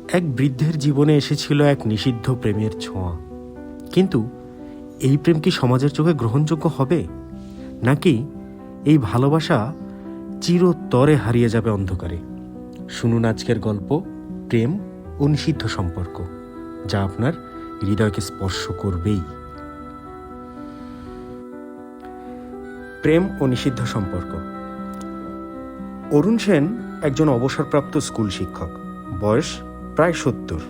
এক বৃদ্ধের জীবনে এসেছিল এক নিষিদ্ধ প্রেমের ছোঁয়া। কিন্তু এই প্রেম কি সমাজের চোখে গ্রহণযোগ্য হবে, নাকি এই ভালোবাসা চিরতরে হারিয়ে যাবে অন্ধকারে? শুনুন আজকের গল্প, প্রেম ও নিষিদ্ধ সম্পর্ক, যা আপনার হৃদয়কে স্পর্শ করবেই। প্রেম ও নিষিদ্ধ সম্পর্ক। অরুণ সেন একজন অবসরপ্রাপ্ত স্কুল শিক্ষক, বয়স প্রায় ৭০।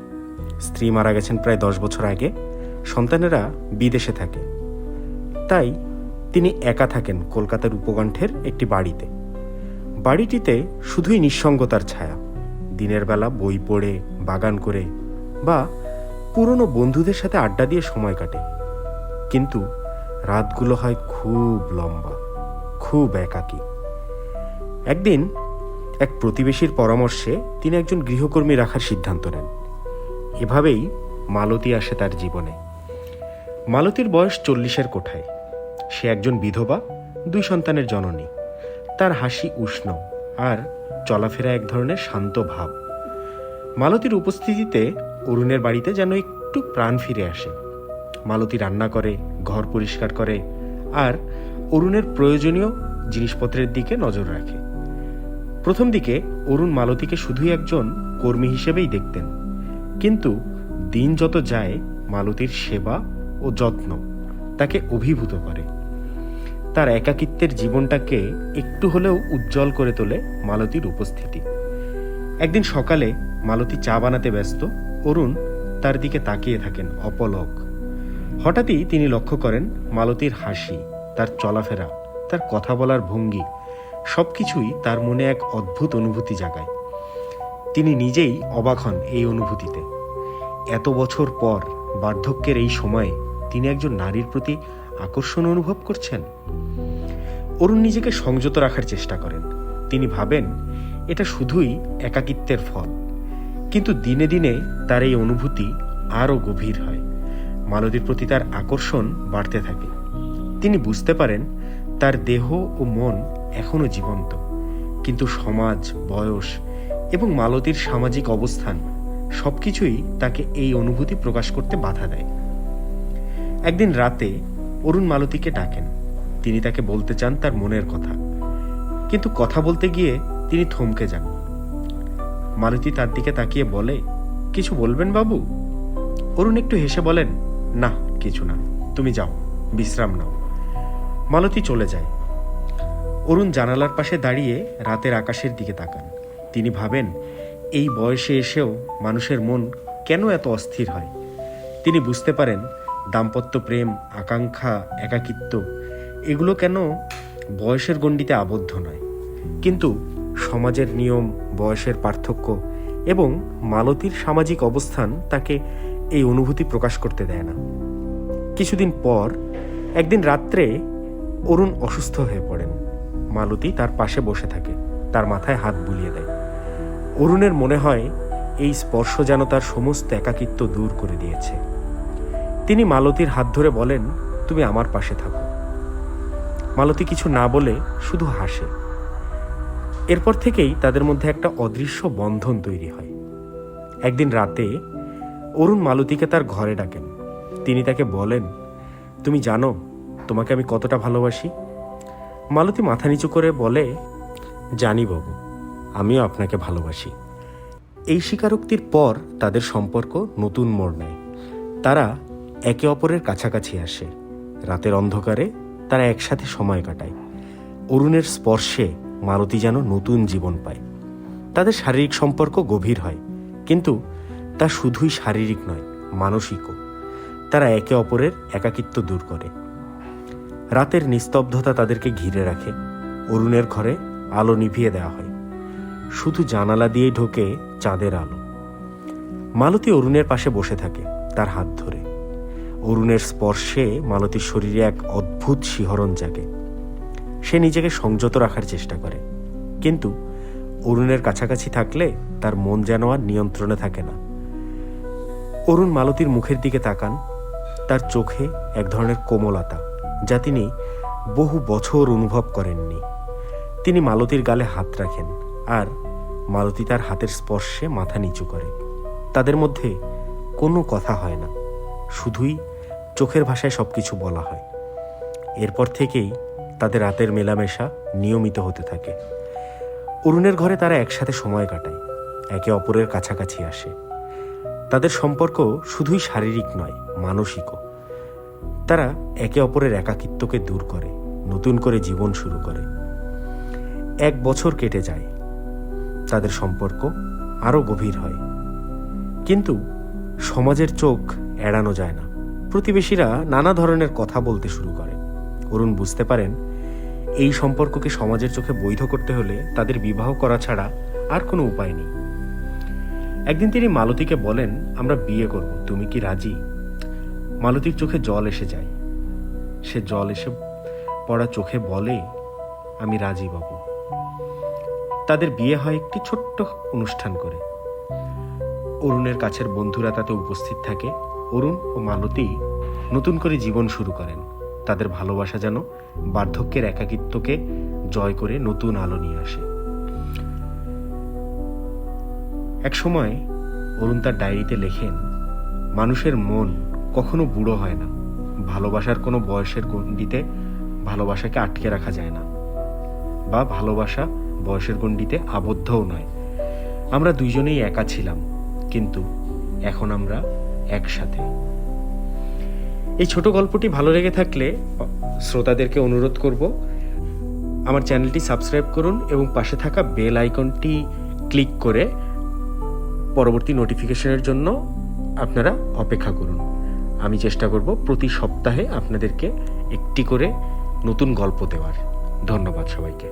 স্ত্রী মারা গেছেন প্রায় ১০ বছর আগে, সন্তানেরা বিদেশে থাকে। তাই তিনি একা থাকেন কলকাতার উপকণ্ঠের একটি বাড়িতে। বাড়িটিতে শুধুই নিঃসঙ্গতার ছায়া। দিনের বেলা বই পড়ে, বাগান করে বা পুরনো বন্ধুদের সাথে আড্ডা দিয়ে সময় কাটে। কিন্তু রাতগুলো হয় খুব লম্বা, খুব একাকী। একদিন এক প্রতিবেশীর পরামর্শে তিনি একজন গৃহকর্মী রাখার সিদ্ধান্ত নেন। এভাবেই মালতী আসে তার জীবনে। মালতীর বয়স ৪০-এর কোঠায়। সে একজন বিধবা, ২ সন্তানের জননী। তার হাসি উষ্ণ আর চলাফেরা এক ধরনের শান্ত ভাব। মালতীর উপস্থিতিতে অরুণের বাড়িতে যেন একটু প্রাণ ফিরে আসে। মালতী রান্না করে, ঘর পরিষ্কার করে আর অরুণের প্রয়োজনীয় জিনিসপত্রের দিকে নজর রাখে। প্রথম দিকে অরুণ মালতীকে শুধুই একজন কর্মী হিসেবেই দেখতেন। কিন্তু দিন যত যায়, মালতীর সেবা ও যত্ন তাকে অভিভূত করে। তার একাকিত্বের জীবনটাকে একটু হলেও উজ্জ্বল করে তোলে মালতীর উপস্থিতি। একদিন সকালে মালতী চা বানাতে ব্যস্ত। অরুণ তার দিকে তাকিয়ে থাকেন অপলক। হঠাৎই তিনি লক্ষ্য করেন মালতীর হাসি, তার চলাফেরা, তার কথা বলার ভঙ্গি সবকিছুই তার মনে এক অদ্ভুত অনুভূতি জাগায়। তিনি নিজেই অবাক হন এই অনুভূতিতে। এত বছর পর বার্ধক্যের এই সময়ে তিনি একজন নারীর প্রতি আকর্ষণ অনুভব করছেন। অরুণ নিজেকে সংযত রাখার চেষ্টা করেন। তিনি ভাবেন এটা শুধুই একাকিত্বের ফল। কিন্তু দিনে দিনে তার এই অনুভূতি আরও গভীর হয়। মালতীর প্রতি তার আকর্ষণ বাড়তে থাকে। তিনি বুঝতে পারেন তার দেহ ও মন এখনো জীবন্ত, কিন্তু সমাজ, বয়স এবং মালতীর সামাজিক অবস্থান সবকিছুই তাকে এই অনুভূতি প্রকাশ করতে বাধা দেয়। একদিন রাতে অরুণ মালতীকে ডাকেন। তিনি তাকে বলতে চান তার মনের কথা, কিন্তু কথা বলতে গিয়ে তিনি থমকে যান। মালতী তার দিকে তাকিয়ে বলে, কিছু বলবেন বাবু? অরুণ একটু হেসে বলেন, না কিছু না, তুমি যাও, বিশ্রাম নাও। মালতী চলে যায়। অরুণ জানালার পাশে দাঁড়িয়ে রাতের আকাশের দিকে তাকান। তিনি ভাবেন, এই বয়সে এসেও মানুষের মন কেন এত অস্থির হয়। তিনি বুঝতে পারেন দাম্পত্য প্রেম, আকাঙ্ক্ষা, একাকিত্ব এগুলো কেন বয়সের গণ্ডিতে আবদ্ধ নয়। কিন্তু সমাজের নিয়ম, বয়সের পার্থক্য এবং মালতীর সামাজিক অবস্থান তাকে এই অনুভূতি প্রকাশ করতে দেয় না। কিছুদিন পর একদিন রাত্রে অরুণ অসুস্থ হয়ে পড়েন। মালতী তার পাশে বসে থাকে, তার মাথায় হাত বুলিয়ে দেয়। অরুণের মনে হয় এই স্পর্শ যেন তার সমস্ত একাকিত্ব দূর করে দিয়েছে। তিনি মালতীর হাত ধরে বলেন, তুমি আমার পাশে থাকো। মালতী কিছু না বলে শুধু হাসে। এরপর থেকেই তাদের মধ্যে একটা অদৃশ্য বন্ধন তৈরি হয়। একদিন রাতে অরুণ মালতীকে তার ঘরে ডাকেন। তিনি তাকে বলেন, তুমি জানো তোমাকে আমি কতটা ভালোবাসি? মালতী মাথা নিচু করে বলে, জানি বাবু, আমিও আপনাকে ভালোবাসি। এই স্বীকারোক্তির পর তাদের সম্পর্ক নতুন মোড় নেয়। তারা একে অপরের কাছাকাছি আসে। রাতের অন্ধকারে তারা একসাথে সময় কাটায়। অরুণের স্পর্শে মালতী যেন নতুন জীবন পায়। তাদের শারীরিক সম্পর্ক গভীর হয়, কিন্তু তা শুধুই শারীরিক নয়, মানসিকও। তারা একে অপরের একাকিত্ব দূর করে। রাতের নিস্তব্ধতা তাদেরকে ঘিরে রাখে। অরুণের ঘরে আলো নিভিয়ে দেওয়া হয়, শুধু জানালা দিয়েই ঢোকে চাঁদের আলো। মালতী অরুণের পাশে বসে থাকে, তার হাত ধরে। অরুণের স্পর্শে মালতীর শরীরে এক অদ্ভুত শিহরণ জাগে। সে নিজেকে সংযত রাখার চেষ্টা করে, কিন্তু অরুণের কাছাকাছি থাকলে তার মন যেন আর নিয়ন্ত্রণে থাকে না। অরুণ মালতীর মুখের দিকে তাকান। তার চোখে এক ধরনের কোমলতা, যা তিনি বহু বছর অনুভব করেননি। তিনি মালতীর গালে হাত রাখেন আর মালতী তার হাতের স্পর্শে মাথা নিচু করে। তাদের মধ্যে কোনো কথা হয় না, শুধুই চোখের ভাষায় সব কিছু বলা হয়। এরপর থেকেই তাদের রাতের মেলামেশা নিয়মিত হতে থাকে। অরুণের ঘরে তারা একসাথে সময় কাটায়, একে অপরের কাছাকাছি আসে। তাদের সম্পর্ক শুধুই শারীরিক নয়, মানসিকও। তারা একে অপরের একাকিত্বকে দূর করে, নতুন করে জীবন শুরু করে। 1 বছর কেটে যায়, তাদের সম্পর্ক আরও গভীর হয়। কিন্তু সমাজের চোখ এড়ানো যায় না। প্রতিবেশীরা নানা ধরনের কথা বলতে শুরু করে। অরুণ বুঝতে পারেন এই সম্পর্ককে সমাজের চোখে বৈধ করতে হলে তাদের বিবাহ করা ছাড়া আর কোনো উপায় নেই। একদিন তিনি মালতীকে বলেন, আমরা বিয়ে করব, তুমি কি রাজি? মালতীর চোখে জল এসে যায়। সে জল এসে পড়া চোখে বলে, আমি রাজি বাবু। তাদের বিয়ে হয় একটি ছোট্ট অনুষ্ঠান করে। অরুণের কাছের বন্ধুরা তাতে উপস্থিত থাকে। অরুণ ও মালতী নতুন করে জীবন শুরু করেন। তাদের ভালোবাসা যেন বার্ধক্যের একাকিত্বকে জয় করে নতুন আলো নিয়ে আসে। এক সময় অরুণ তার ডায়েরিতে লেখেন, মানুষের মন কখনো বুড়ো হয় না। ভালোবাসার কোনো বয়সের গণ্ডিতে ভালোবাসাকে আটকে রাখা যায় না, বা ভালোবাসা বয়সের গণ্ডিতে আবদ্ধও নয়। আমরা দুইজনেই একা ছিলাম, কিন্তু এখন আমরা একসাথে। এই ছোট গল্পটি ভালো লেগে থাকলে শ্রোতাদেরকে অনুরোধ করব, আমার চ্যানেলটি সাবস্ক্রাইব করুন এবং পাশে থাকা বেল আইকনটি ক্লিক করে পরবর্তী নোটিফিকেশনের জন্য আপনারা অপেক্ষা করুন। আমি চেষ্টা করব প্রতি সপ্তাহে আপনাদেরকে একটি করে নতুন গল্প দেওয়ার। ধন্যবাদ সবাইকে।